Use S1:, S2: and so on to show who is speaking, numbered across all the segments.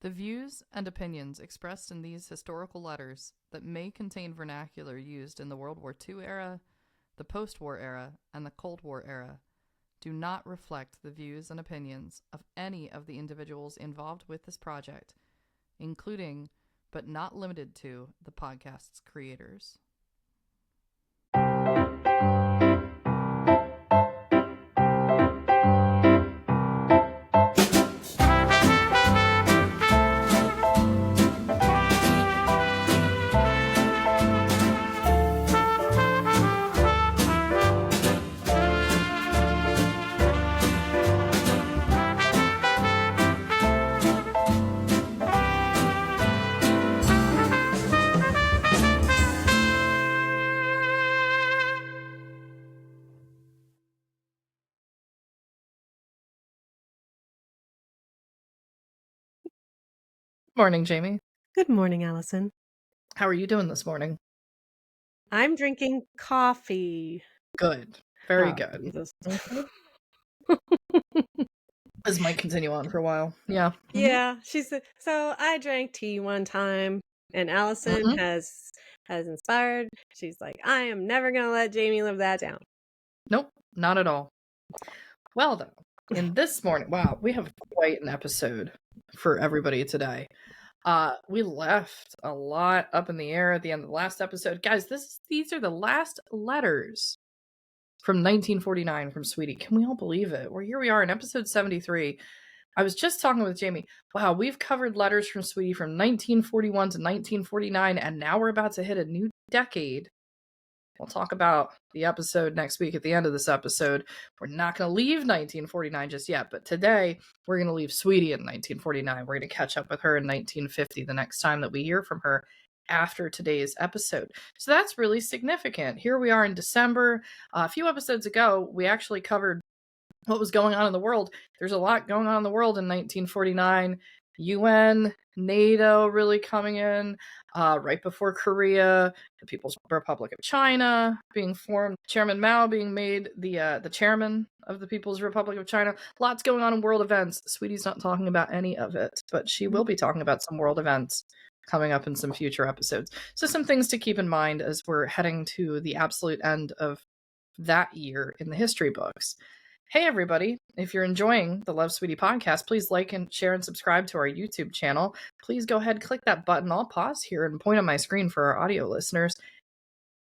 S1: The views and opinions expressed in these historical letters that may contain vernacular used in the World War II era, the post-war era, and the Cold War era do not reflect the views and opinions of any of the individuals involved with this project, including, but not limited to, the podcast's creators. Morning, Jamie.
S2: Good morning, Allison.
S1: How are you doing this morning?
S2: I'm drinking coffee.
S1: Good. Very
S2: Oh,
S1: good.
S2: Jesus.
S1: This might continue on for a while. Yeah.
S2: Yeah, she said. So I drank tea one time, and Allison has inspired. She's like, I am never gonna let Jamie live that down.
S1: Nope, not at all. Well, though, in this morning, wow, we have quite an episode for everybody today. We left a lot up in the air at the end of the last episode. Guys, these are the last letters from 1949 from Sweetie. Can we all believe it? Here we are in episode 73. I was just talking with Jamie. Wow, we've covered letters from Sweetie from 1941 to 1949, and now we're about to hit a new decade. We'll talk about the episode next week at the end of this episode. We're not going to leave 1949 just yet, but today we're going to leave Sweetie in 1949. We're going to catch up with her in 1950 the next time that we hear from her after today's episode. So that's really significant. Here we are in December. A few episodes ago, we actually covered what was going on in the world. There's a lot going on in the world in 1949. UN, NATO really coming in, right before Korea, the People's Republic of China being formed, Chairman Mao being made the chairman of the People's Republic of China. Lots going on in world events. Sweetie's not talking about any of it, but she will be talking about some world events coming up in some future episodes. So some things to keep in mind as we're heading to the absolute end of that year in the history books. Hey, everybody. If you're enjoying the Love Sweetie podcast, please like and share and subscribe to our YouTube channel. Please go ahead, click that button. I'll pause here and point on my screen for our audio listeners.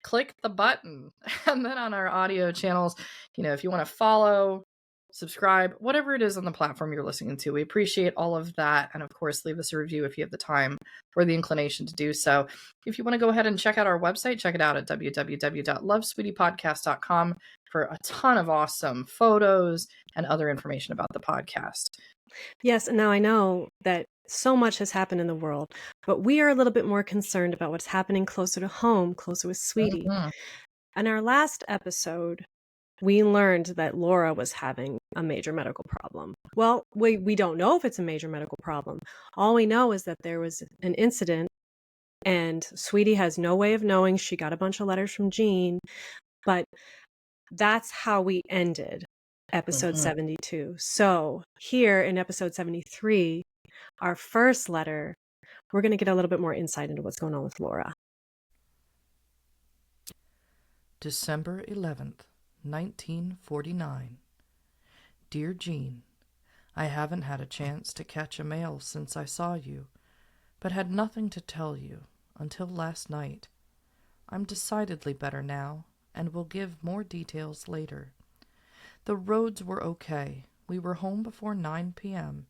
S1: Click the button. And then on our audio channels, if you want to follow, subscribe, whatever it is on the platform you're listening to, we appreciate all of that. And of course, leave us a review if you have the time or the inclination to do so. If you want to go ahead and check out our website, check it out at www.lovesweetiepodcast.com for a ton of awesome photos and other information about the podcast.
S2: Yes, and now I know that so much has happened in the world, but we are a little bit more concerned about what's happening closer to home, closer with Sweetie. In our last episode, we learned that Laura was having a major medical problem. Well, we don't know if it's a major medical problem. All we know is that there was an incident, and Sweetie has no way of knowing. She got a bunch of letters from Jean, but that's how we ended episode 72. So here in episode 73, our first letter, we're going to get a little bit more insight into what's going on with Laura.
S1: December 11th, 1949. Dear Jean, I haven't had a chance to catch a mail since I saw you, but had nothing to tell you until last night. I'm decidedly better now, and will give more details later. The roads were okay. We were home before 9 p.m.,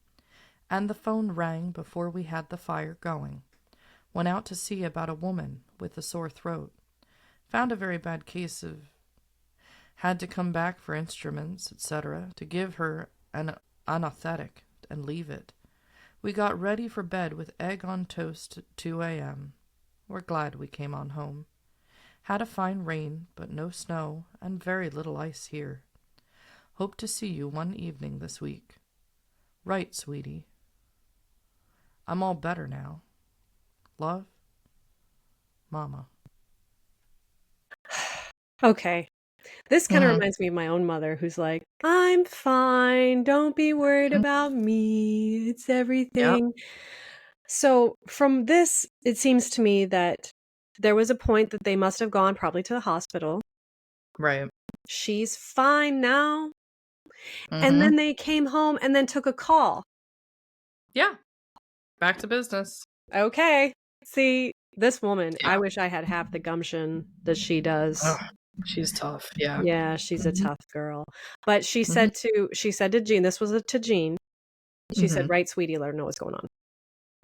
S1: and the phone rang before we had the fire going. Went out to see about a woman with a sore throat. Found a very bad case of... Had to come back for instruments, etc., to give her an anesthetic and leave it. We got ready for bed with egg on toast at 2 a.m. We're glad we came on home. Had a fine rain, but no snow, and very little ice here. Hope to see you one evening this week. Right, Sweetie. I'm all better now. Love, Mama.
S2: Okay. This kind of reminds me of my own mother, who's like, I'm fine. Don't be worried about me. It's everything. So from this, it seems to me that there was a point that they must have gone probably to the hospital.
S1: Right.
S2: She's fine now. And
S1: Mm-hmm.
S2: then they came home and then took a call.
S1: Yeah. Back to business.
S2: Okay. See, this woman,
S1: Yeah.
S2: I wish I had half the gumption that she does.
S1: Ugh, she's tough. Yeah.
S2: Yeah, she's a
S1: Mm-hmm.
S2: tough girl. But she
S1: Mm-hmm.
S2: said to Jean, this was to Jean. She said,
S1: Mm-hmm.
S2: right, sweetie, let her know what's going on.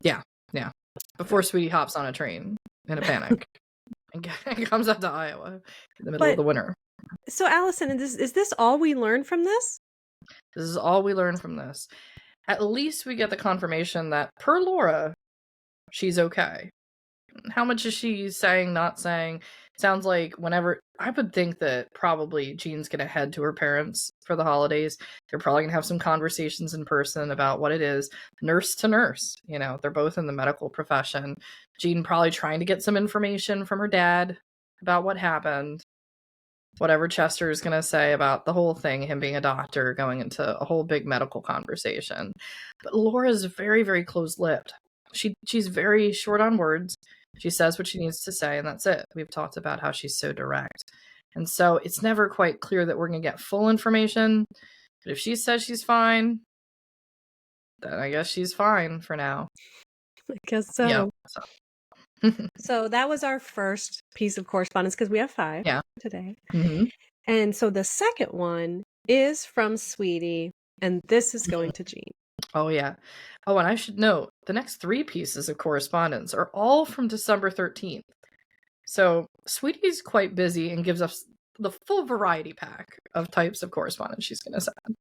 S1: Yeah. Yeah. Before Sweetie hops on a train in a panic and comes out to Iowa in the middle of the winter.
S2: So, Allison, is this all we learned from this?
S1: This is all we learn from this. At least we get the confirmation that, per Laura, she's okay. How much is she saying, not saying? Sounds like whenever, I would think that probably Jean's going to head to her parents for the holidays. They're probably going to have some conversations in person about what it is. Nurse to nurse, you know, they're both in the medical profession. Jean probably trying to get some information from her dad about what happened. Whatever Chester is going to say about the whole thing, him being a doctor, going into a whole big medical conversation. But Laura's very, very close-lipped. She's very short on words. She says what she needs to say, and that's it. We've talked about how she's so direct. And so it's never quite clear that we're going to get full information. But if she says she's fine, then I guess she's fine for now.
S2: I guess so.
S1: Yep.
S2: So that was our first piece of correspondence, because we have 5 today.
S1: Mm-hmm.
S2: And so the second one is from Sweetie, and this is going to Jean.
S1: Oh, yeah. Oh, and I should note, the next 3 pieces of correspondence are all from December 13th. So Sweetie's quite busy and gives us the full variety pack of types of correspondence she's going to send.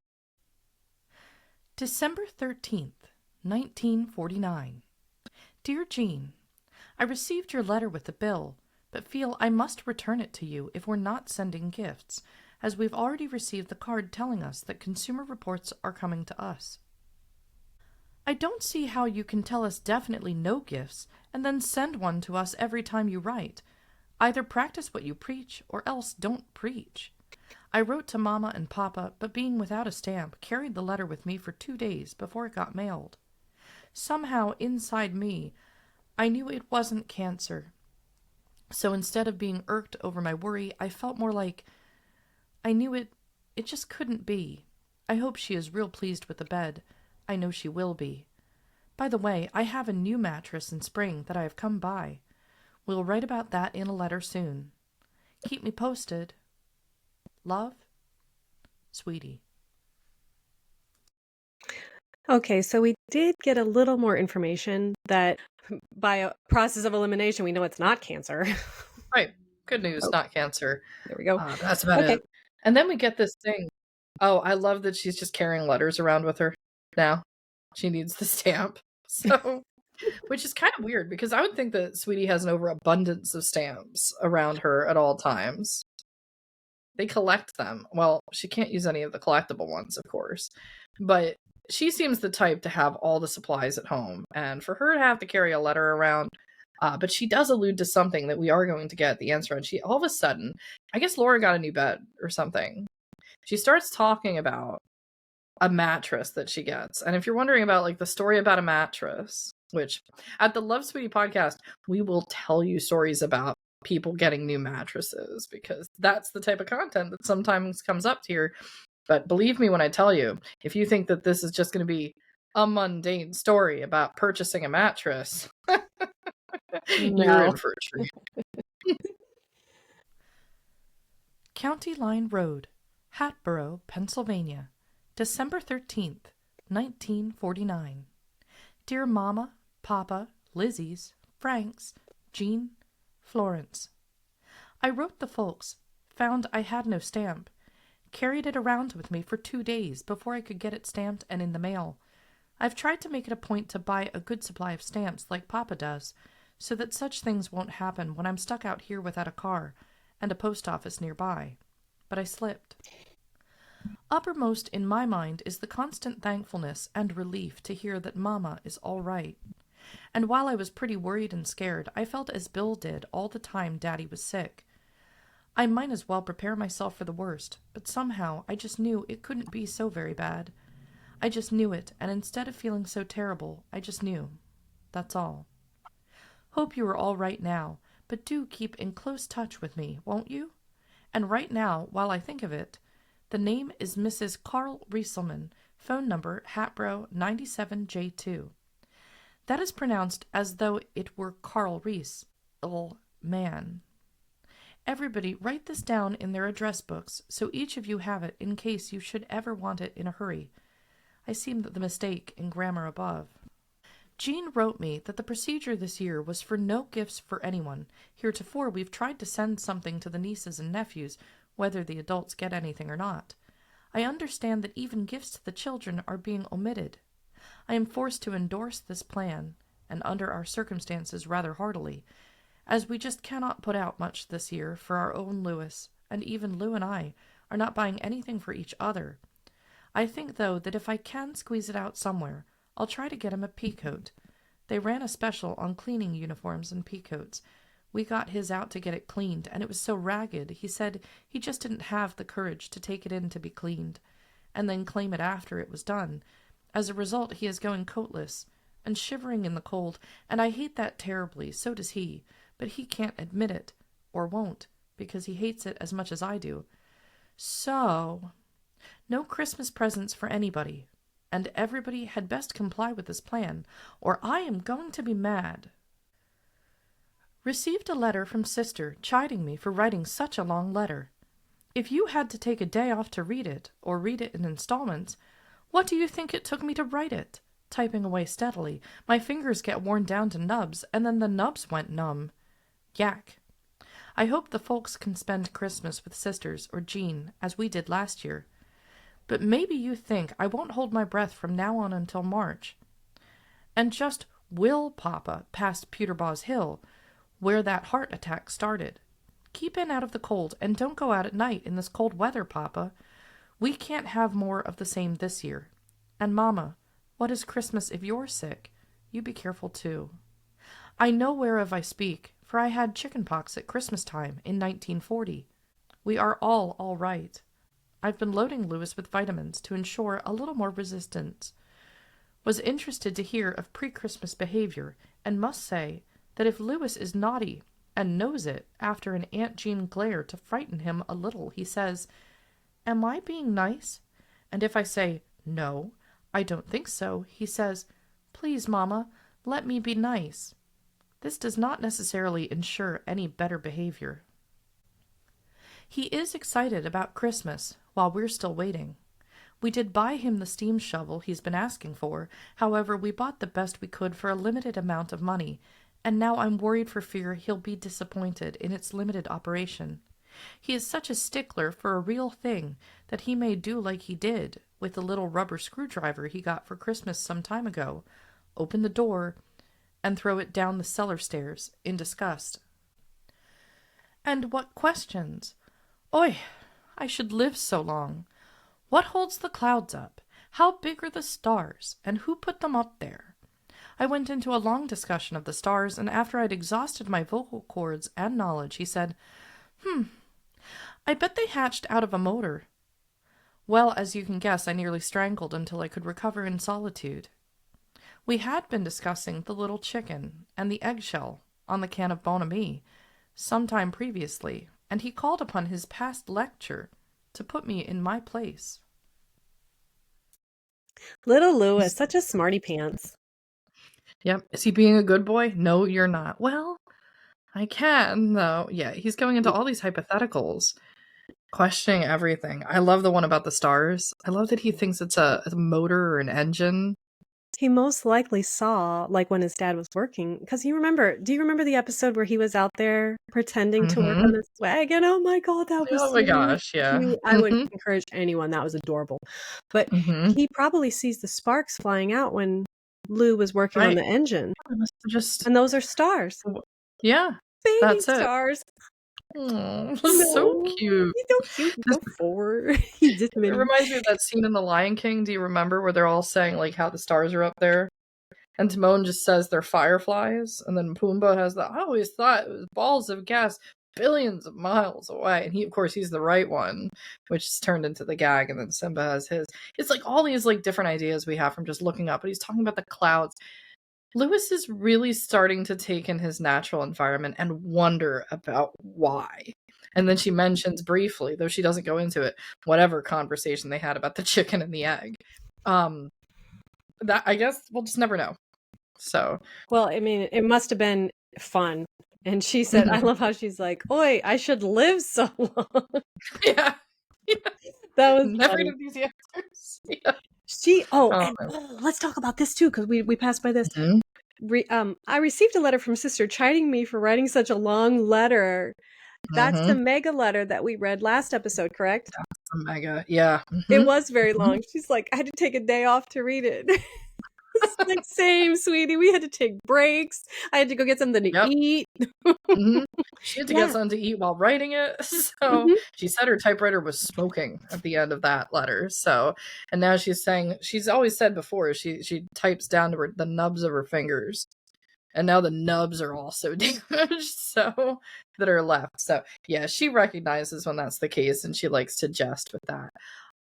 S3: December 13th, 1949. Dear Jean, I received your letter with the bill, but feel I must return it to you if we're not sending gifts, as we've already received the card telling us that Consumer Reports are coming to us. I don't see how you can tell us definitely no gifts and then send one to us every time you write. Either practice what you preach or else don't preach. I wrote to Mama and Papa, but being without a stamp, carried the letter with me for 2 days before it got mailed. Somehow, inside me, I knew it wasn't cancer. So instead of being irked over my worry, I felt more like I knew it just couldn't be. I hope she is real pleased with the bed. I know she will be. By the way, I have a new mattress in spring that I have come by. We'll write about that in a letter soon. Keep me posted. Love, Sweetie.
S2: Okay, so we did get a little more information that by a process of elimination, we know it's not cancer.
S1: Right. Good news, not cancer.
S2: There we go.
S1: That's about it. And then we get this thing. Oh, I love that she's just carrying letters around with her now. She needs the stamp. So, which is kind of weird because I would think that Sweetie has an overabundance of stamps around her at all times. They collect them. Well, she can't use any of the collectible ones, of course. But she seems the type to have all the supplies at home. And for her to have to carry a letter around, but she does allude to something that we are going to get the answer on. She all of a sudden, I guess Laura got a new bed or something. She starts talking about a mattress that she gets. And if you're wondering about like the story about a mattress, which at the Love Sweetie podcast, we will tell you stories about people getting new mattresses because that's the type of content that sometimes comes up here. But believe me when I tell you, if you think that this is just going to be a mundane story about purchasing a mattress, you're in for a treat.
S3: County Line Road, Hatboro, Pennsylvania, December 13th, 1949. Dear Mama, Papa, Lizzie's, Frank's, Jean, Florence. I wrote the folks, found I had no stamp, carried it around with me for 2 days before I could get it stamped and in the mail. I've tried to make it a point to buy a good supply of stamps like Papa does, so that such things won't happen when I'm stuck out here without a car and a post office nearby. But I slipped. Uppermost in my mind is the constant thankfulness and relief to hear that Mama is all right. And while I was pretty worried and scared, I felt as Bill did all the time Daddy was sick. I might as well prepare myself for the worst, but somehow I just knew it couldn't be so very bad. I just knew it, and instead of feeling so terrible, I just knew. that's all. Hope you are all right now, but do keep in close touch with me, won't you? And right now, while I think of it, the name is Mrs. Carl Rieselman, phone number Hatboro 97J2. That is pronounced as though it were Carl Reese, man. Everybody write this down in their address books, so each of you have it in case you should ever want it in a hurry. I see the mistake in grammar above. Jean wrote me that the procedure this year was for no gifts for anyone. Heretofore we've tried to send something to the nieces and nephews, whether the adults get anything or not. I understand that even gifts to the children are being omitted. I am forced to endorse this plan, and under our circumstances rather heartily, as we just cannot put out much this year for our own Lewis, and even Lew and I are not buying anything for each other. I think, though, that if I can squeeze it out somewhere, I'll try to get him a peacoat. They ran a special on cleaning uniforms and peacoats. We got his out to get it cleaned, and it was so ragged he said he just didn't have the courage to take it in to be cleaned, and then claim it after it was done. As a result, he is going coatless and shivering in the cold, and I hate that terribly, so does he, but he can't admit it, or won't, because he hates it as much as I do. So, no Christmas presents for anybody, and everybody had best comply with this plan, or I am going to be mad. Received a letter from sister chiding me for writing such a long letter. If you had to take a day off to read it, or read it in installments, what do you think it took me to write it? Typing away steadily, my fingers get worn down to nubs, and then the nubs went numb. Yak. I hope the folks can spend Christmas with sisters or Jean, as we did last year. But maybe you think I won't hold my breath from now on until March. And just will Papa past Pewterbaw's Hill, where that heart attack started. Keep in out of the cold, and don't go out at night in this cold weather, Papa. We can't have more of the same this year. And Mama, what is Christmas if you're sick? You be careful too. I know whereof I speak, for I had chicken pox at Christmas time in 1940. We are all right. I've been loading Lewis with vitamins to ensure a little more resistance. Was interested to hear of pre-Christmas behavior, and must say that if Lewis is naughty and knows it after an Aunt Jean glare to frighten him a little, he says, "Am I being nice?" And if I say, "No, I don't think so," he says, "Please, Mama, let me be nice." This does not necessarily ensure any better behavior. He is excited about Christmas while we're still waiting. We did buy him the steam shovel he's been asking for. However, we bought the best we could for a limited amount of money, and now I'm worried for fear he'll be disappointed in its limited operation. He is such a stickler for a real thing that he may do like he did with the little rubber screwdriver he got for Christmas some time ago, open the door, and throw it down the cellar stairs in disgust. And what questions? Oi, I should live so long. What holds the clouds up? How big are the stars? And who put them up there? I went into a long discussion of the stars, and after I'd exhausted my vocal cords and knowledge, he said, I bet they hatched out of a motor. Well, as you can guess, I nearly strangled until I could recover in solitude. We had been discussing the little chicken and the eggshell on the can of Bon Ami some time previously, and he called upon his past lecture to put me in my place.
S2: Little Lewis, such a smarty pants.
S1: Yep. Is he being a good boy? No, you're not. Well, I can, though. Yeah, he's going into all these hypotheticals, questioning everything. I love the one about the stars. I love that he thinks it's a motor or an engine.
S2: He most likely saw, like, when his dad was working, because do you remember the episode where he was out there pretending to work on this wagon? Oh my God, that was
S1: Oh my gosh, yeah.
S2: cute. I would encourage anyone. That was adorable. But he probably sees the sparks flying out when Lew was working on the engine. And those are stars.
S1: Yeah,
S2: baby
S1: that's
S2: stars.
S1: Oh, so cute.
S2: He's so cute. He's so forward. He's just
S1: It reminds me of that scene in The Lion King. Do you remember where they're all saying like how the stars are up there? And Timon just says they're fireflies, and then Pumbaa has I always thought it was balls of gas billions of miles away. And he, of course, he's the right one, which is turned into the gag, and then Simba has his. It's like all these like different ideas we have from just looking up, but he's talking about the clouds. Lewis is really starting to take in his natural environment and wonder about why. And then she mentions briefly, though she doesn't go into it, whatever conversation they had about the chicken and the egg. That, I guess we'll just never know. So,
S2: well, I mean, it must have been fun. And she said, I love how she's like, "Oi, I should live so long."
S1: yeah.
S2: That was
S1: Never
S2: funny.
S1: of these answers. Yeah.
S2: Let's talk about this too, because we passed by this.
S1: Mm-hmm.
S2: I received a letter from sister chiding me for writing such a long letter. That's the mega letter that we read last episode, correct?
S1: That's a mega, yeah. Mm-hmm.
S2: It was very long. She's like, I had to take a day off to read it. It's like, same, sweetie. We had to take breaks. I had to go get something to eat.
S1: She had to get something to eat while writing it. So she said her typewriter was smoking at the end of that letter. So, and now she's saying, she's always said before, she types down to the nubs of her fingers. And now the nubs are also damaged, so that are left. So yeah, she recognizes when that's the case, and she likes to jest with that.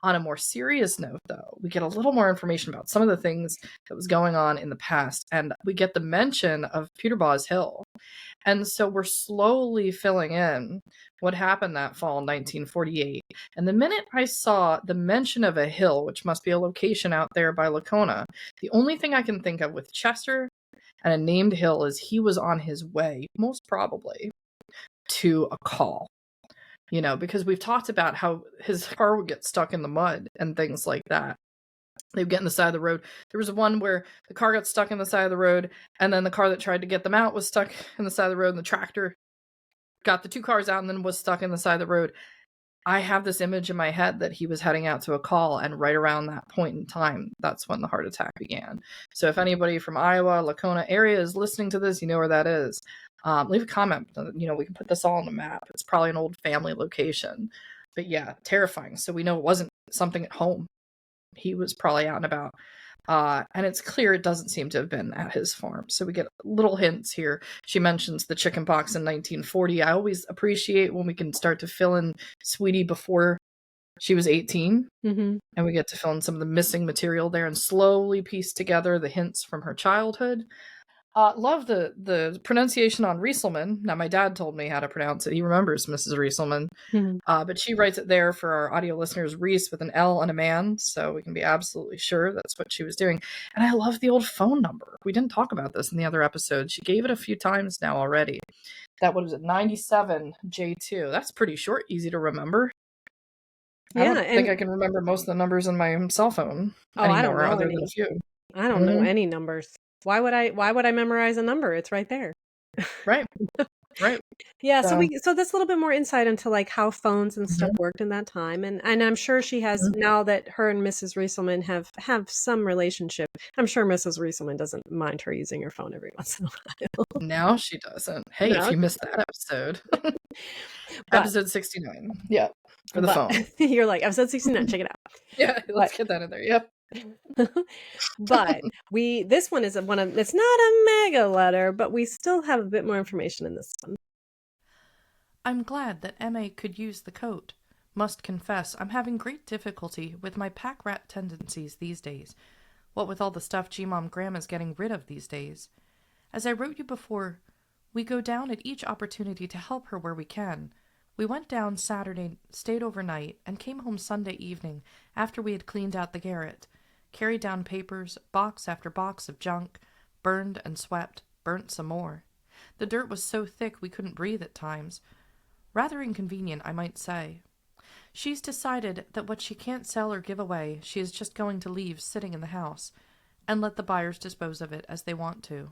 S1: On a more serious note, though, we get a little more information about some of the things that was going on in the past, and we get the mention of Peterbaw's Hill. And so we're slowly filling in what happened that fall in 1948. And the minute I saw the mention of a hill, which must be a location out there by Lacona, the only thing I can think of with Chester and a named hill is he was on his way, most probably, to a call. You know, because we've talked about how his car would get stuck in the mud and things like that. They would get in the side of the road. There was one where the car got stuck in the side of the road, and then the car that tried to get them out was stuck in the side of the road, and the tractor got the two cars out and then was stuck in the side of the road. I have this image in my head that he was heading out to a call, and right around that point in time, that's when the heart attack began. So if anybody from Iowa, Lacona area is listening to this, you know where that is. Leave a comment. You know, we can put this all on the map. It's probably an old family location. But yeah, terrifying. So we know it wasn't something at home. He was probably out and about. And it's clear it doesn't seem to have been at his farm. So we get little hints here. She mentions the chicken pox in 1940. I always appreciate when we can start to fill in Sweetie before she was 18. And we get to fill in some of the missing material there and slowly piece together the hints from her childhood. Love the pronunciation on Rieselman. Now, my dad told me how to pronounce it. He remembers Mrs. Rieselman. But she writes it there for our audio listeners, Reese with an L and a man, so we can be absolutely sure that's what she was doing. And I love the old phone number. We didn't talk about this in the other episode. She gave it a few times now already. That, what is it, 97J2. That's pretty short, easy to remember. I don't think I can remember most of the numbers in my cell phone anymore,
S2: I don't know
S1: other
S2: any.
S1: than a few.
S2: I don't know any numbers. Why would I memorize a number? It's right there.
S1: Right. Right.
S2: Yeah, so that's a little bit more insight into like how phones and stuff worked in that time, and I'm sure she has now that her and Mrs. Rieselman have some relationship. I'm sure Mrs. Rieselman doesn't mind her using her phone every once in a while.
S1: Now she doesn't. Hey, if you missed that episode, episode 69. Yeah, for the phone.
S2: You're like episode 69. Check it out.
S1: Yeah, let's get that in there. Yep.
S2: But this one is it's not a mega letter, but we still have a bit more information in this one.
S3: I'm glad that M.A. could use the coat. Must confess, I'm having great difficulty with my pack rat tendencies these days. What with all the stuff G-Mom Graham is getting rid of these days. As I wrote you before, we go down at each opportunity to help her where we can. We went down Saturday, stayed overnight, and came home Sunday evening after we had cleaned out the garret. Carried down papers, box after box of junk, burned and swept, burnt some more. The dirt was so thick we couldn't breathe at times. Rather inconvenient, I might say. She's decided that what she can't sell or give away, she is just going to leave sitting in the house, and let the buyers dispose of it as they want to.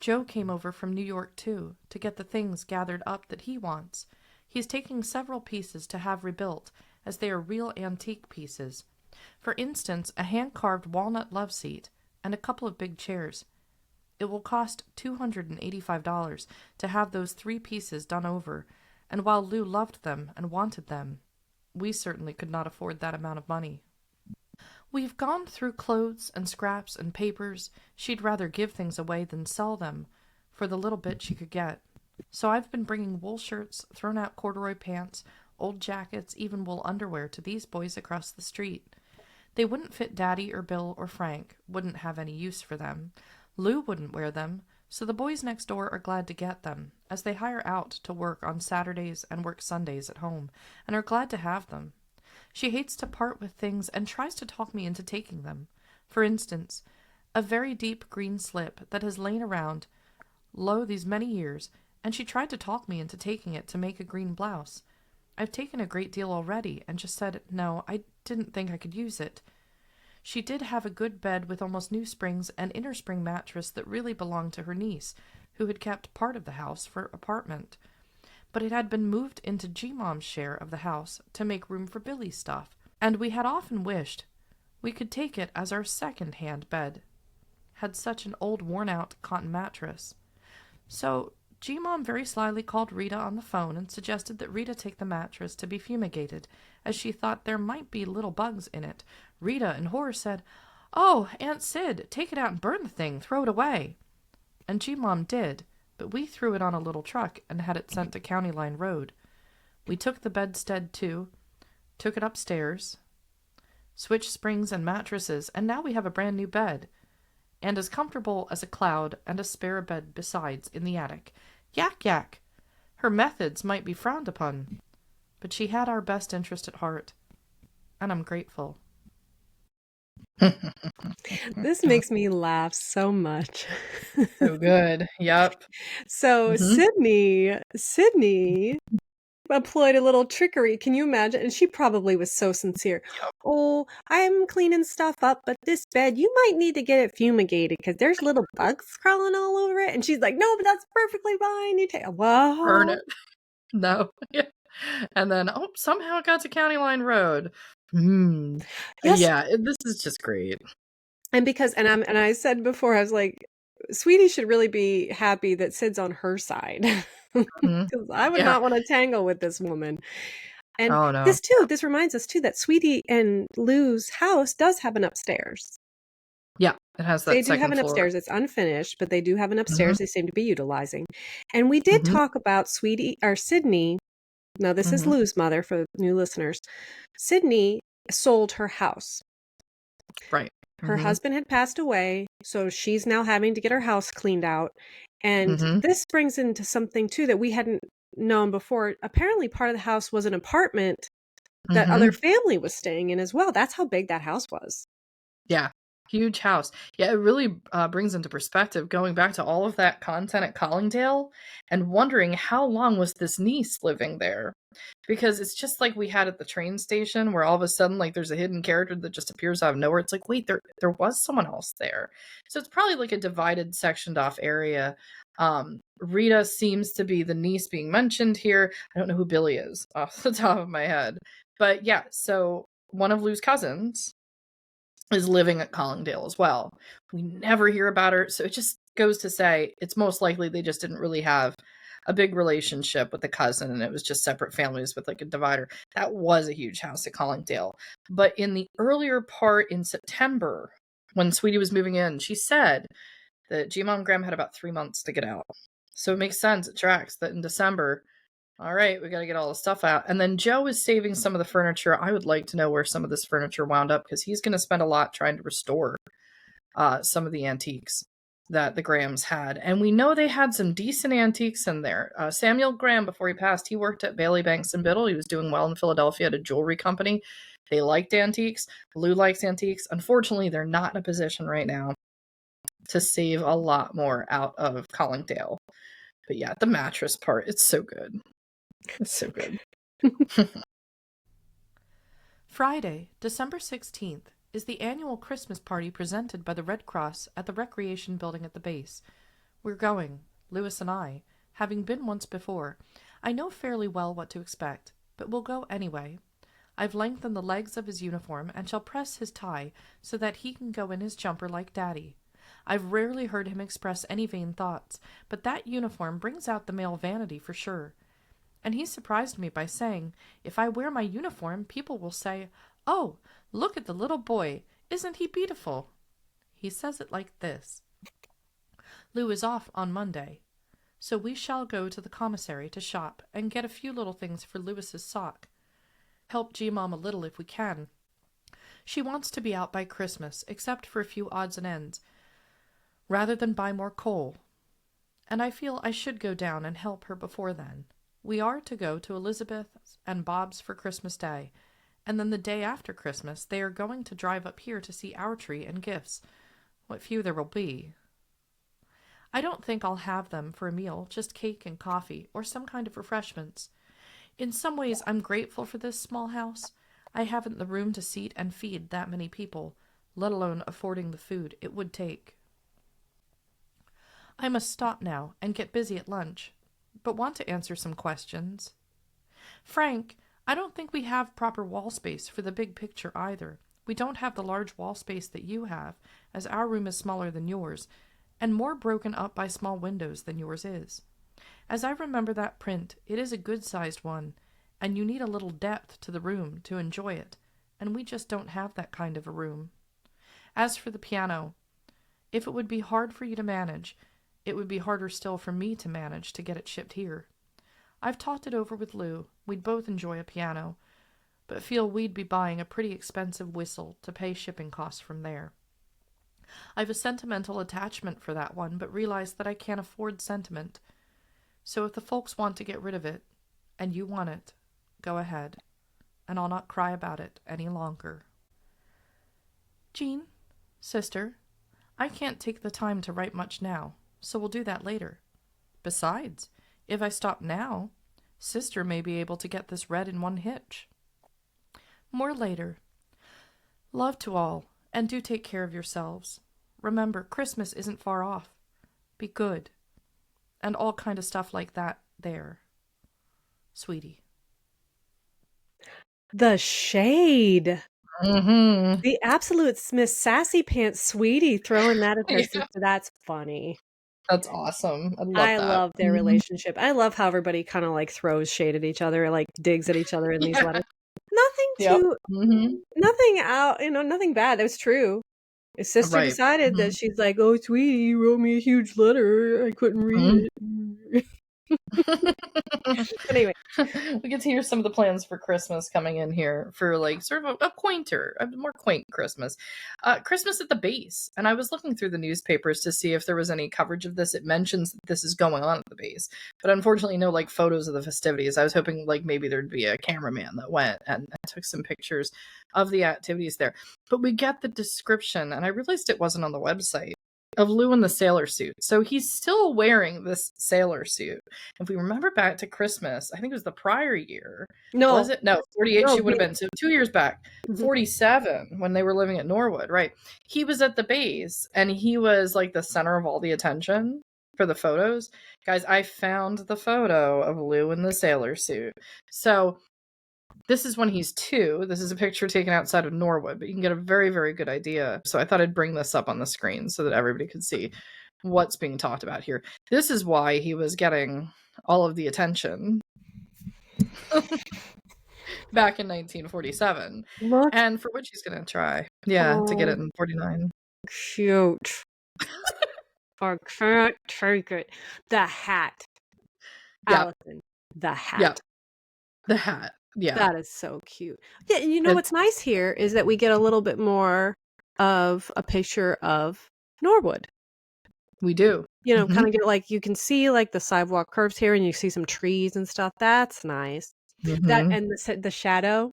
S3: Joe came over from New York, too, to get the things gathered up that he wants. He's taking several pieces to have rebuilt, as they are real antique pieces. For instance, a hand-carved walnut love seat and a couple of big chairs. It will cost $285 to have those 3 pieces done over, and while Lew loved them and wanted them, we certainly could not afford that amount of money. We've gone through clothes and scraps and papers. She'd rather give things away than sell them for the little bit she could get. So I've been bringing wool shirts, thrown-out corduroy pants, old jackets, even wool underwear to these boys across the street. They wouldn't fit Daddy or Bill or Frank, wouldn't have any use for them, Lew wouldn't wear them, so the boys next door are glad to get them, as they hire out to work on Saturdays and work Sundays at home, and are glad to have them. She hates to part with things and tries to talk me into taking them. For instance, a very deep green slip that has lain around these many years, and she tried to talk me into taking it to make a green blouse. I've taken a great deal already, and just said, no, I didn't think I could use it. She did have a good bed with almost new springs and inner spring mattress that really belonged to her niece, who had kept part of the house for apartment. But it had been moved into G-Mom's share of the house to make room for Billy's stuff, and we had often wished we could take it as our second-hand bed. Had such an old worn-out cotton mattress. So G-Mom very slyly called Rita on the phone and suggested that Rita take the mattress to be fumigated, as she thought there might be little bugs in it. Rita, in horror, said, "Oh, Aunt Sid, take it out and burn the thing, throw it away." And G-Mom did, but we threw it on a little truck and had it sent to County Line Road. We took the bedstead, too, took it upstairs, switched springs and mattresses, and now we have a brand new bed, and as comfortable as a cloud, and a spare bed besides in the attic. Yak yak! Her methods might be frowned upon, but she had our best interest at heart, and I'm grateful.
S2: This makes me laugh so much.
S1: So good. Yep.
S2: So Sidney employed a little trickery. Can you imagine? And she probably was so sincere. Oh, I'm cleaning stuff up, but this bed, you might need to get it fumigated because there's little bugs crawling all over it. And she's like, no, but that's perfectly fine. You take, whoa.
S1: Burn it. No. And then, somehow it got to County Line Road.
S2: Yes.
S1: Yeah, this is just great.
S2: And because, and I said before, I was like, Sweetie should really be happy that Sid's on her side. Because I would not want to tangle with this woman. And this reminds us too that Sweetie and Lew's house does have an upstairs.
S1: Yeah, it has that.
S2: They do have an upstairs. It's unfinished, but they do have an upstairs they seem to be utilizing. And we did talk about Sidney. Now, this is Lew's mother for new listeners. Sidney sold her house.
S1: Right.
S2: Her husband had passed away, so she's now having to get her house cleaned out. And this brings into something, too, that we hadn't known before. Apparently, part of the house was an apartment that other family was staying in as well. That's how big that house was.
S1: Yeah. Huge house. Yeah, it really brings into perspective going back to all of that content at Collingdale and wondering how long was this niece living there? Because it's just like we had at the train station where all of a sudden like there's a hidden character that just appears out of nowhere. It's like, wait, there was someone else there. So it's probably like a divided, sectioned off area. Rita seems to be the niece being mentioned here. I don't know who Billy is off the top of my head. But yeah, so one of Lew's cousins is living at Collingdale as well. We never hear about her, so it just goes to say it's most likely they just didn't really have a big relationship with the cousin, and it was just separate families with like a divider. That was a huge house at Collingdale. But in the earlier part in September, when Sweetie was moving in, she said that G-Mom Graham had about 3 months to get out. So it makes sense, it tracks that in December, all right, we got to get all the stuff out. And then Joe is saving some of the furniture. I would like to know where some of this furniture wound up because he's going to spend a lot trying to restore some of the antiques that the Grahams had. And we know they had some decent antiques in there. Samuel Graham, before he passed, he worked at Bailey Banks and Biddle. He was doing well in Philadelphia at a jewelry company. They liked antiques. Lew likes antiques. Unfortunately, they're not in a position right now to save a lot more out of Collingdale. But yeah, the mattress part, it's so good. It's so good.
S3: Friday, December 16th, is the annual Christmas party presented by the Red Cross at the Recreation Building at the base. We're going, Lewis and I, having been once before. I know fairly well what to expect, but we'll go anyway. I've lengthened the legs of his uniform and shall press his tie so that he can go in his jumper like Daddy. I've rarely heard him express any vain thoughts, but that uniform brings out the male vanity for sure. And he surprised me by saying, if I wear my uniform, people will say, "Oh, look at the little boy. Isn't he beautiful?" He says it like this. Lew is off on Monday, so we shall go to the commissary to shop and get a few little things for Lewis's sock. Help G-Mom a little if we can. She wants to be out by Christmas, except for a few odds and ends. rather than buy more coal. And I feel I should go down and help her before then. We are to go to Elizabeth's and Bob's for Christmas Day, and then the day after Christmas they are going to drive up here to see our tree and gifts, what few there will be. I don't think I'll have them for a meal, just cake and coffee, or some kind of refreshments. In some ways I'm grateful for this small house. I haven't the room to seat and feed that many people, let alone affording the food it would take. I must stop now and get busy at lunch, but want to answer some questions. Frank, I don't think we have proper wall space for the big picture either. We don't have the large wall space that you have, as our room is smaller than yours, and more broken up by small windows than yours is. As I remember that print, it is a good-sized one, and you need a little depth to the room to enjoy it, and we just don't have that kind of a room. As for the piano, if it would be hard for you to manage, it would be harder still for me to manage to get it shipped here. I've talked it over with Lew. We'd both enjoy a piano, but feel we'd be buying a pretty expensive whistle to pay shipping costs from there. I've a sentimental attachment for that one, but realize that I can't afford sentiment. So if the folks want to get rid of it, and you want it, go ahead, and I'll not cry about it any longer. Jean, sister, I can't take the time to write much now, so we'll do that later. Besides, if I stop now, sister may be able to get this read in one hitch. More later. Love to all, and do take care of yourselves. Remember, Christmas isn't far off. Be good. And all kind of stuff like that there. Sweetie.
S2: The shade.
S1: Mm-hmm.
S2: The absolute Miss Sassy Pants Sweetie throwing that at her sister. That's funny.
S1: That's awesome.
S2: I love their relationship. I love how everybody kind of like throws shade at each other, like digs at each other in these letters. Nothing out, nothing bad. It was true. His sister decided that she's like, oh, sweetie, you wrote me a huge letter. I couldn't read it. But anyway,
S1: we get to hear some of the plans for Christmas coming in here for like sort of a more quaint Christmas. Christmas at the base. And I was looking through the newspapers to see if there was any coverage of this. It mentions that this is going on at the base, but unfortunately no like photos of the festivities. I was hoping like maybe there'd be a cameraman that went and took some pictures of the activities there. But we get the description, and I realized it wasn't on the website, of Lew in the sailor suit. So he's still wearing this sailor suit. If we remember back to Christmas, I think it was the prior year.
S2: No.
S1: Was it? No, 48 she would have been. So 2 years back, 47, when they were living at Norwood, right? He was at the base, and he was like the center of all the attention for the photos. Guys, I found the photo of Lew in the sailor suit. So this is when he's 2. This is a picture taken outside of Norwood, but you can get a very, very good idea. So I thought I'd bring this up on the screen so that everybody could see what's being talked about here. This is why he was getting all of the attention back in 1947. And for which he's going to try. To get it in 49.
S2: Cute. I can't take it. The hat. Allison. The hat.
S1: Yep. The hat. Yeah.
S2: That is so cute. Yeah, and what's nice here is that we get a little bit more of a picture of Norwood.
S1: We do.
S2: Kind of get like, you can see like the sidewalk curves here, and you see some trees and stuff. That's nice. That and the shadow.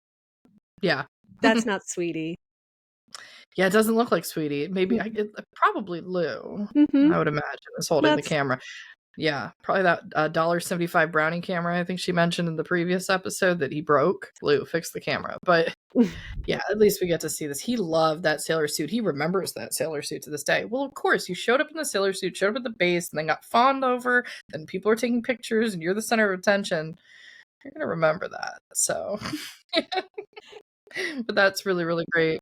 S1: Yeah.
S2: That's not Sweetie.
S1: Yeah, it doesn't look like Sweetie. Maybe probably Lew. I would imagine is holding the camera. Yeah, probably that $1.75 Brownie camera I think she mentioned in the previous episode that he broke. Lew fixed the camera. But yeah, at least we get to see this. He loved that sailor suit. He remembers that sailor suit to this day. Well, of course, you showed up in the sailor suit, showed up at the base, and then got fawned over, and people are taking pictures, and you're the center of attention. You're going to remember that. So, but that's really, really great.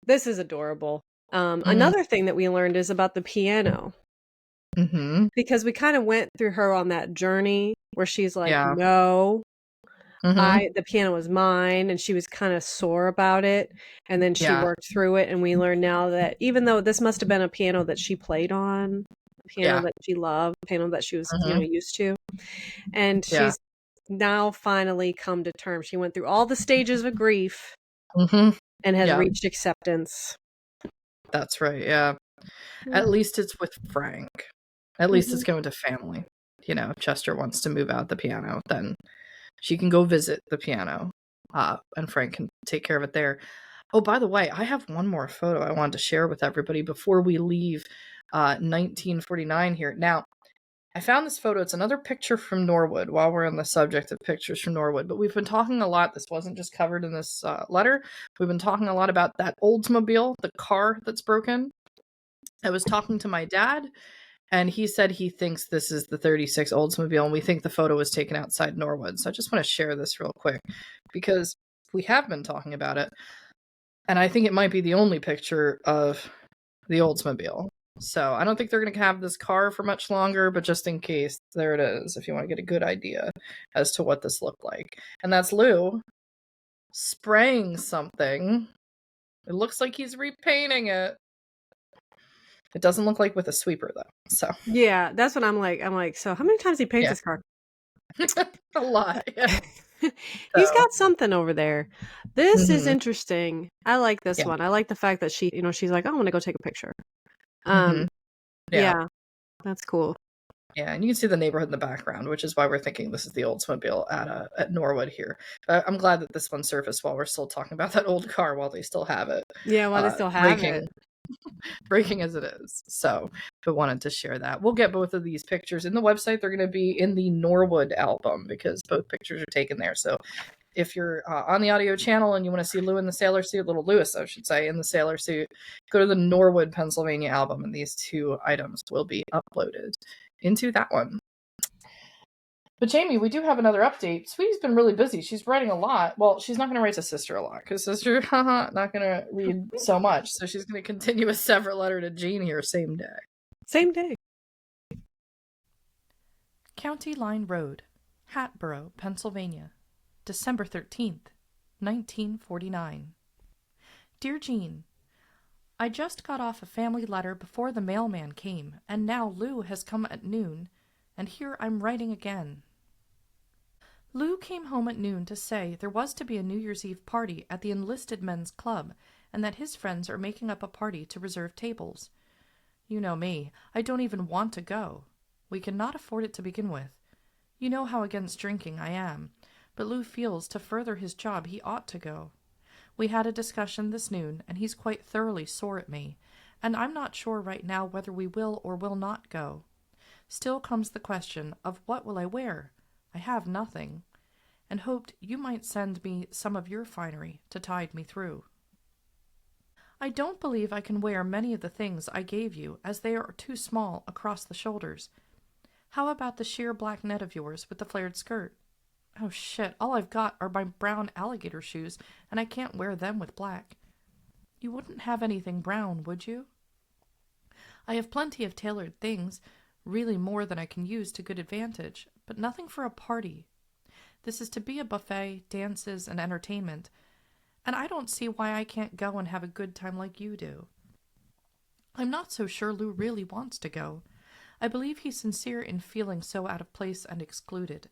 S2: This is adorable. Another thing that we learned is about the piano. Because we kind of went through her on that journey where she's like, no, the piano was mine, and she was kind of sore about it, and then she worked through it, and we learned now that even though this must have been a piano that she played on, a piano that she loved, a piano that she was used to, and she's now finally come to terms. She went through all the stages of grief and has reached acceptance.
S1: That's right. Yeah. At least it's with Frank. At least it's going to family. You know, if Chester wants to move out the piano, then she can go visit the piano, and Frank can take care of it there. Oh, by the way, I have one more photo I wanted to share with everybody before we leave 1949 here. Now, I found this photo. It's another picture from Norwood while we're on the subject of pictures from Norwood. But we've been talking a lot. This wasn't just covered in this letter. We've been talking a lot about that Oldsmobile, the car that's broken. I was talking to my dad, and he said he thinks this is the 36 Oldsmobile, and we think the photo was taken outside Norwood. So I just want to share this real quick because we have been talking about it. And I think it might be the only picture of the Oldsmobile. So I don't think they're going to have this car for much longer, but just in case, there it is, if you want to get a good idea as to what this looked like. And that's Lew spraying something. It looks like he's repainting it. It doesn't look like with a sweeper, though. So
S2: yeah, that's what I'm like, so how many times he paints his car?
S1: A lot. Yeah.
S2: He's got something over there. This is interesting. I like this one. I like the fact that she's like, I want to go take a picture. Yeah, that's cool.
S1: Yeah, and you can see the neighborhood in the background, which is why we're thinking this is the Oldsmobile at Norwood here. I'm glad that this one surfaced while we're still talking about that old car while they still have it.
S2: Yeah, while they still have it.
S1: Breaking as it is. So, but wanted to share that. We'll get both of these pictures in the website. They're going to be in the Norwood album because both pictures are taken there. So if you're on the audio channel and you want to see Lew in the sailor suit, little Lewis, I should say, in the sailor suit, go to the Norwood, Pennsylvania album, and these two items will be uploaded into that one. But Jamie, we do have another update. Sweetie's been really busy. She's writing a lot. Well, she's not going to write to Sister a lot because Sister, not going to read so much. So she's going to continue a separate letter to Jean here, same day.
S2: Same day.
S3: County Line Road, Hatboro, Pennsylvania, December 13th, 1949. Dear Jean, I just got off a family letter before the mailman came, and now Lew has come at noon, and here I'm writing again. Lew came home at noon to say there was to be a New Year's Eve party at the Enlisted Men's Club, and that his friends are making up a party to reserve tables. You know me, I don't even want to go. We cannot afford it to begin with. You know how against drinking I am, but Lew feels to further his job he ought to go. We had a discussion this noon, and he's quite thoroughly sore at me, and I'm not sure right now whether we will or will not go. Still comes the question of what will I wear? I have nothing, and hoped you might send me some of your finery to tide me through. I don't believe I can wear many of the things I gave you, as they are too small across the shoulders. How about the sheer black net of yours with the flared skirt? Oh shit, all I've got are my brown alligator shoes, and I can't wear them with black. You wouldn't have anything brown, would you? I have plenty of tailored things, really more than I can use to good advantage, but nothing for a party. This is to be a buffet, dances, and entertainment, and I don't see why I can't go and have a good time like you do. I'm not so sure Lew really wants to go. I believe he's sincere in feeling so out of place and excluded.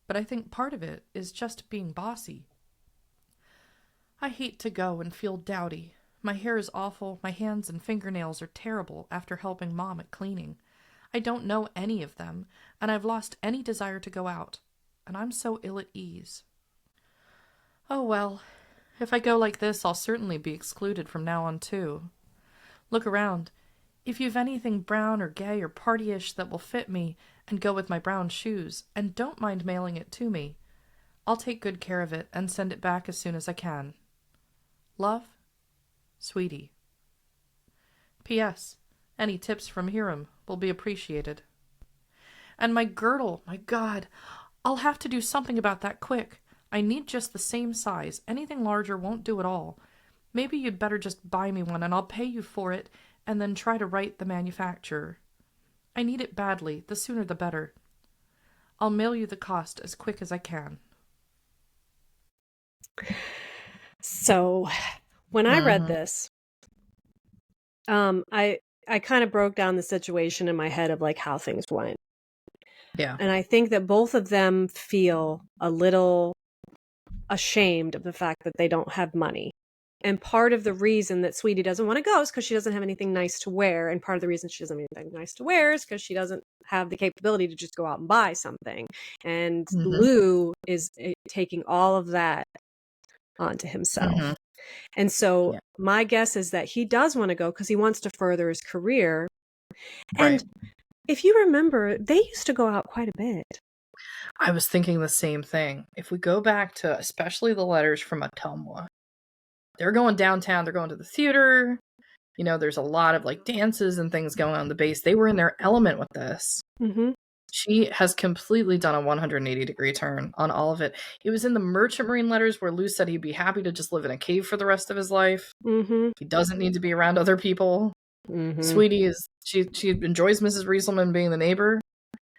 S3: But I think part of it is just being bossy. I hate to go and feel dowdy. My hair is awful, my hands and fingernails are terrible after helping Mom at cleaning. I don't know any of them, and I've lost any desire to go out, and I'm so ill at ease. Oh well, if I go like this, I'll certainly be excluded from now on too. Look around. If you've anything brown or gay or partyish that will fit me and go with my brown shoes, and don't mind mailing it to me, I'll take good care of it and send it back as soon as I can. Love, Sweetie. P.S. Any tips from Hiram will be appreciated. And my girdle, my God, I'll have to do something about that quick. I need just the same size. Anything larger won't do at all. Maybe you'd better just buy me one and I'll pay you for it and then try to write the manufacturer. I need it badly, the sooner the better. I'll mail you the cost as quick as I can.
S2: So, when I read this, I kind of broke down the situation in my head of like how things went.
S1: Yeah.
S2: And I think that both of them feel a little ashamed of the fact that they don't have money. And part of the reason that Sweetie doesn't want to go is because she doesn't have anything nice to wear. And part of the reason she doesn't have anything nice to wear is because she doesn't have the capability to just go out and buy something. And Lew is taking all of that onto himself. And so my guess is that he does want to go because he wants to further his career. And if you remember, they used to go out quite a bit.
S1: I was thinking the same thing. If we go back to especially the letters from Atumwa, they're going downtown, they're going to the theater. You know, there's a lot of like dances and things going on in the base. They were in their element with this. She has completely done a 180-degree turn on all of it. It was in the Merchant Marine letters where Lew said he'd be happy to just live in a cave for the rest of his life. He doesn't need to be around other people. Sweetie is, she enjoys Mrs. Rieselman being the neighbor,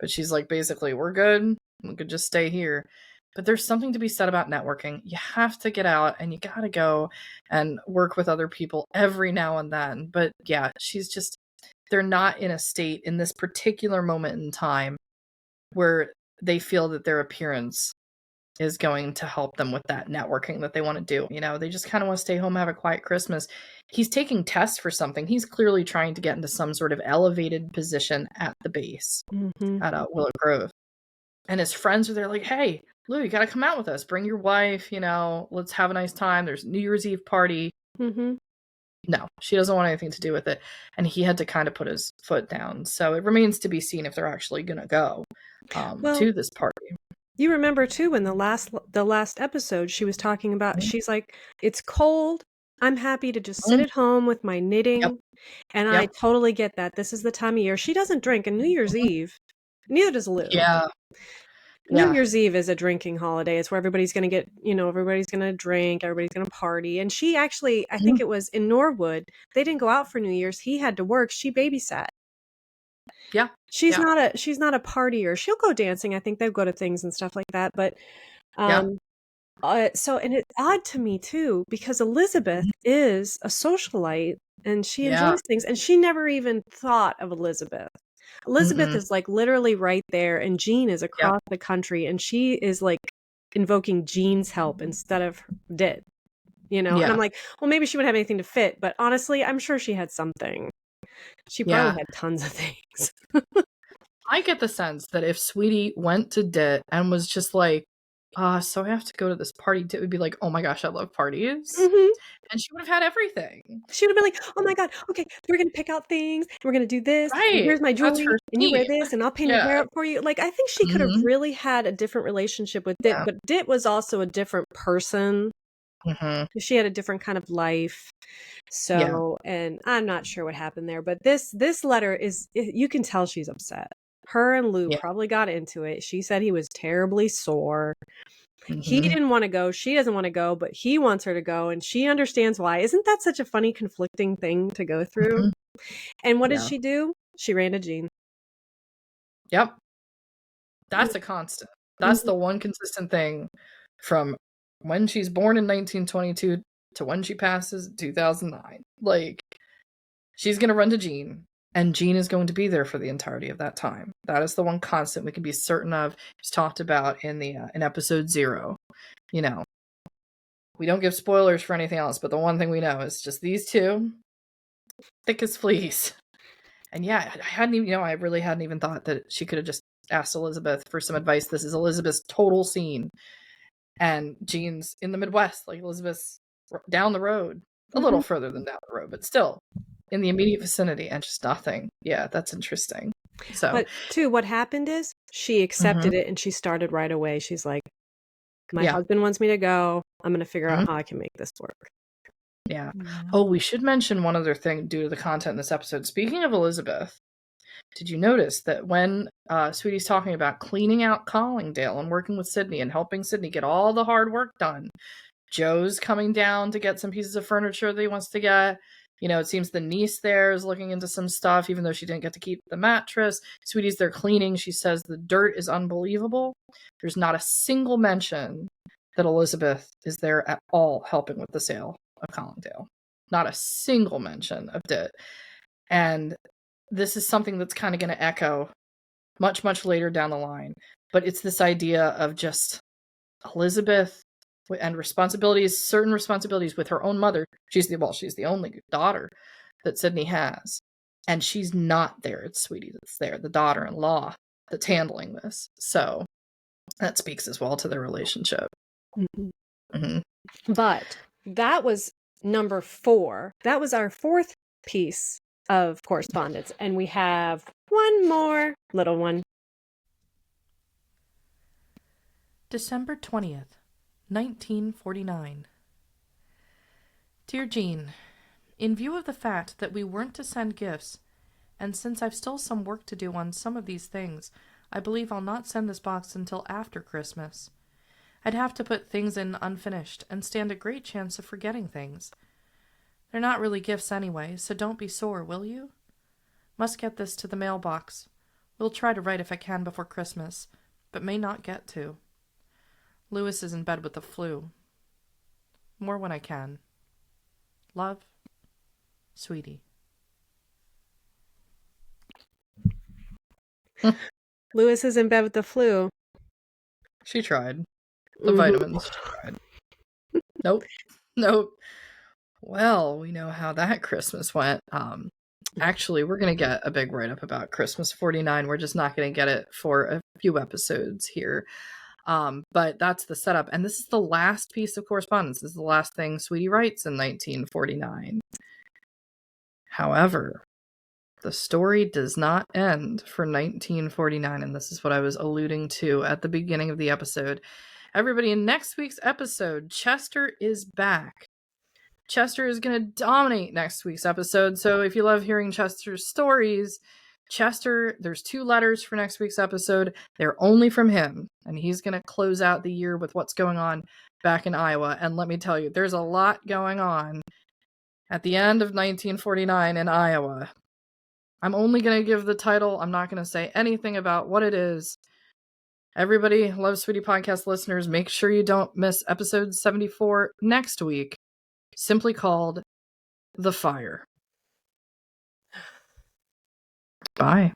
S1: but she's like, basically, we're good. We could just stay here. But there's something to be said about networking. You have to get out and you got to go and work with other people every now and then. But yeah, she's just, they're not in a state in this particular moment in time where they feel that their appearance is going to help them with that networking that they want to do. You know, they just kind of want to stay home, have a quiet Christmas. He's taking tests for something. He's clearly trying to get into some sort of elevated position at the base at Willow Grove. And his friends are there like, hey, Lew, you got to come out with us. Bring your wife, you know, let's have a nice time. There's New Year's Eve party. No, she doesn't want anything to do with it. And he had to kind of put his foot down. So it remains to be seen if they're actually going to go to this party.
S2: You remember too, in the last episode, she was talking about, she's like, it's cold. I'm happy to just sit at home with my knitting. And I totally get that. This is the time of year. She doesn't drink on New Year's Eve. Neither does Lew. New Year's Eve is a drinking holiday. It's where everybody's going to get, you know, everybody's going to drink, everybody's going to party. And she actually, I think it was in Norwood, they didn't go out for New Year's. He had to work. She babysat. She's not a partier. She'll go dancing. I think they'll go to things and stuff like that. But so, and it's odd to me too, because Elizabeth is a socialite and she enjoys things, and she never even thought of Elizabeth. Elizabeth is like literally right there, and Jean is across the country, and she is like invoking Jean's help instead of Dit, you know? And I'm like, well, maybe she wouldn't have anything to fit, but honestly, I'm sure she had something. She probably had tons of things.
S1: I get the sense that if Sweetie went to Dit and was just like, so I have to go to this party, Dit would be like, oh my gosh, I love parties. And she would have had everything.
S2: She would have been like, oh my God, okay, we're going to pick out things. We're going to do this. And here's my jewelry. And you wear this, and I'll paint your hair up for you. Like, I think she could have really had a different relationship with Dit, but Dit was also a different person. She had a different kind of life. So, and I'm not sure what happened there, but this letter is, you can tell she's upset. Her and Lew probably got into it. She said he was terribly sore. He didn't want to go. She doesn't want to go, but he wants her to go, and she understands why. Isn't that such a funny, conflicting thing to go through? And what did she do? She ran to Jean.
S1: That's a constant. That's the one consistent thing from when she's born in 1922 to when she passes in 2009. Like, she's going to run to Jean, and Jean is going to be there for the entirety of that time. That is the one constant we can be certain of. It's talked about in the in episode 0. You know, we don't give spoilers for anything else, but the one thing we know is just these two, thick as fleas. And yeah, I really hadn't even thought that she could have just asked Elizabeth for some advice. This is Elizabeth's total scene. And Jean's in the Midwest, like Elizabeth's down the road, a little further than down the road, but still in the immediate vicinity, and just nothing. Yeah, that's interesting. So,
S2: but too, what happened is she accepted it, and she started right away. She's like, my husband wants me to go. I'm going to figure out how I can make this work.
S1: Yeah. Oh, we should mention one other thing due to the content in this episode. Speaking of Elizabeth, did you notice that when Sweetie's talking about cleaning out Collingdale and working with Sidney and helping Sidney get all the hard work done, Joe's coming down to get some pieces of furniture that he wants to get. You know, it seems the niece there is looking into some stuff, even though she didn't get to keep the mattress. Sweetie's there cleaning. She says the dirt is unbelievable. There's not a single mention that Elizabeth is there at all helping with the sale of Collingdale. Not a single mention of Dit. And this is something that's kind of going to echo much, much later down the line. But it's this idea of just Elizabeth and certain responsibilities with her own mother. She's the only daughter that Sidney has. And she's not there. It's Sweetie that's there, the daughter-in-law that's handling this. So that speaks as well to their relationship.
S2: But that was number 4. That was our 4th piece of correspondence. And we have one more little one.
S3: December 20th, 1949. Dear Jean, in view of the fact that we weren't to send gifts, and since I've still some work to do on some of these things, I believe I'll not send this box until after Christmas. I'd have to put things in unfinished and stand a great chance of forgetting things. They're not really gifts anyway, so don't be sore, will you? Must get this to the mailbox. Will try to write if I can before Christmas, but may not get to. Lewis is in bed with the flu. More when I can. Love, Sweetie.
S2: Lewis is in bed with the flu.
S1: She tried. The vitamins, she tried. Nope. Well, we know how that Christmas went. Actually, we're going to get a big write-up about Christmas 49. We're just not going to get it for a few episodes here. But that's the setup. And this is the last piece of correspondence. This is the last thing Sweetie writes in 1949. However, the story does not end for 1949. And this is what I was alluding to at the beginning of the episode. Everybody, in next week's episode, Chester is back. Chester is going to dominate next week's episode. So if you love hearing Chester's stories, Chester, there's 2 letters for next week's episode. They're only from him. And he's going to close out the year with what's going on back in Iowa. And let me tell you, there's a lot going on at the end of 1949 in Iowa. I'm only going to give the title. I'm not going to say anything about what it is. Everybody, Love Sweetie podcast listeners, make sure you don't miss episode 74 next week, simply called The Fire. Bye.